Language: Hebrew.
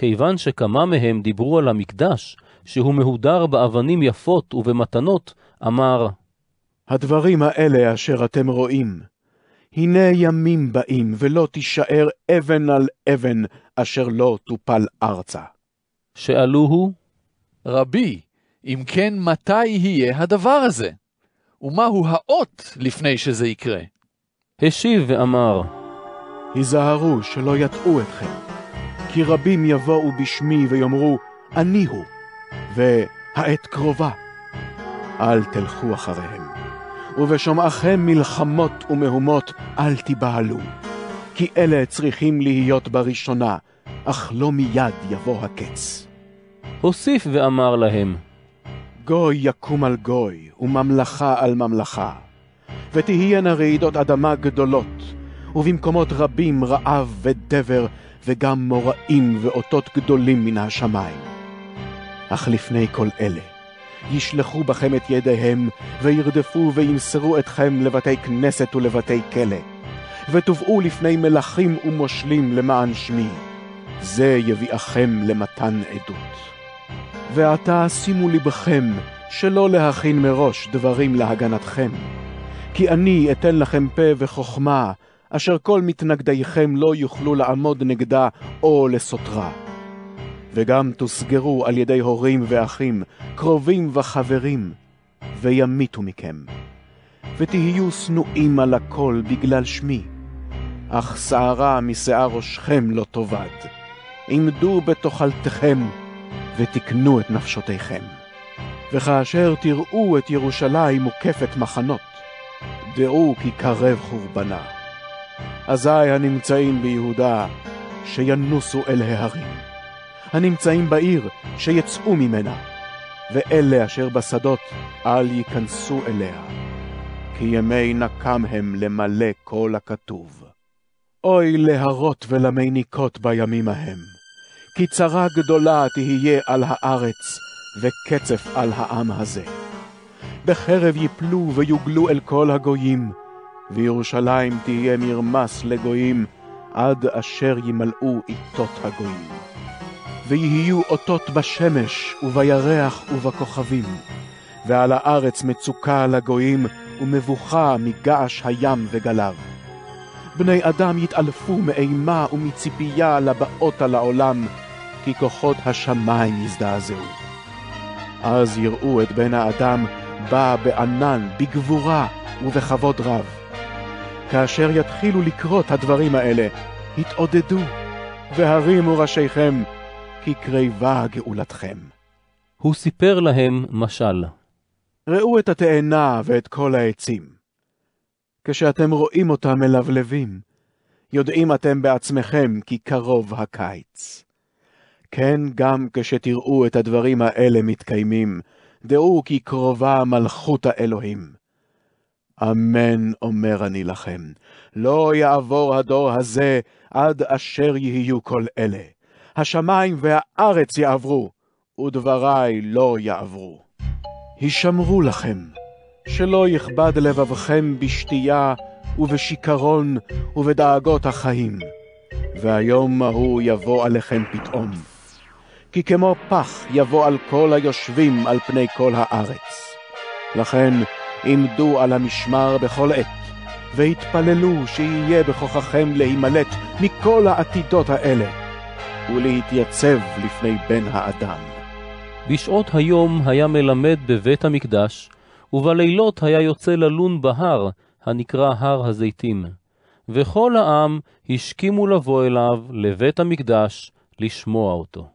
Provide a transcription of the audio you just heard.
כיוון שכמה מהם דיברו על המקדש, שהוא מהודר באבנים יפות ובמתנות, אמר, הדברים האלה אשר אתם רואים, הנה ימים באים ולא תישאר אבן על אבן אשר לא תופל ארצה. שאלוהו, רבי, אם כן מתי יהיה הדבר הזה? ומהו האות לפני שזה יקרה? השיב ואמר, היזהרו שלא יטעו אתכם, כי רבים יבואו בשמי ויאמרו, אני הוא, והעת קרובה. אל תלכו אחריהם, ובשומעכם מלחמות ומהומות אל תיבהלו, כי אלה צריכים להיות בראשונה, אך לא מיד יבוא הקץ. הוסיף ואמר להם, גוי יקום על גוי, וממלכה על ממלכה, ותהיינה רעידות אדמה גדולות, ובמקומות רבים רעב ודבר, וגם מוראים ואותות גדולים מן השמיים. אך לפני כל אלה, ישלחו בכם את ידיהם, וירדפו וימסרו אתכם לבתי כנסת ולבתי כלא, ותובאו לפני מלכים ומושלים למען שמי. זה יביאכם למתן עדות. ועתה שימו לבכם שלא להכין מראש דברים להגנתכם, כי אני אתן לכם פה וחוכמה, אשר כל מתנגדיכם לא יוכלו לעמוד נגדה או לסותרה. וגם תוסגרו על ידי הורים ואחים, קרובים וחברים, וימיתו מכם. ותהיו שנואים על הכל בגלל שמי, אך שערה משיער ראשכם לא תאבד. עמדו בתוכלתכם, ותקנו את נפשותיכם. וכאשר תראו את ירושלים מוקפת מחנות, דעו כי קרב חורבנה. אזי הנמצאים ביהודה, שינוסו אל ההרים. הנמצאים בעיר, שיצאו ממנה. ואלה אשר בשדות, אל ייכנסו אליה. כי ימי נקם הם למלא כל הכתוב. אוי להרות ולמיניקות בימים ההם. כי צרה גדולה תהיה על הארץ, וקצף על העם הזה. בחרב יפלו ויוגלו אל כל הגויים, וירושלים תהיה מרמס לגויים, עד אשר ימלאו עיתות הגויים. ויהיו אותות בשמש ובירח ובכוכבים, ועל הארץ מצוקה לגויים, ומבוכה מגעש הים וגליו. בני אדם יתעלפו מאימה ומציפייה לבאות על העולם, כי כוחות השמיים יזדעזעו. אז יראו את בן האדם בא בענן, בגבורה ובכבוד רב. כאשר יתחילו לקרות הדברים האלה, התעודדו, והרימו ראשיכם, כי קרבה גאולתכם. הוא סיפר להם משל. ראו את התאנה ואת כל העצים. כשאתם רואים אותם מלבלבים, יודעים אתם בעצמכם כי קרוב הקיץ. כן, גם כשתראו את הדברים האלה מתקיימים, דעו כי קרובה מלכות האלוהים. אמן אומר אני לכם, לא יעבור הדור הזה עד אשר יהיו כל אלה. השמיים והארץ יעברו, ודבריי לא יעברו. הישמרו לכם, שלא יכבד לבבכם בשתייה ובשיקרון ובדאגות החיים, והיום ההוא יבוא עליכם פתאום. כי כמו פח יבוא על כל היושבים על פני כל הארץ. לכן עמדו על המשמר בכל עת, והתפללו שיהיה בכוחכם להימלט מכל העתידות האלה, ולהתייצב לפני בן האדם. בשעות היום היה מלמד בבית המקדש, ובלילות היה יוצא ללון בהר, הנקרא הר הזיתים. וכל העם השכימו לבוא אליו לבית המקדש לשמוע אותו.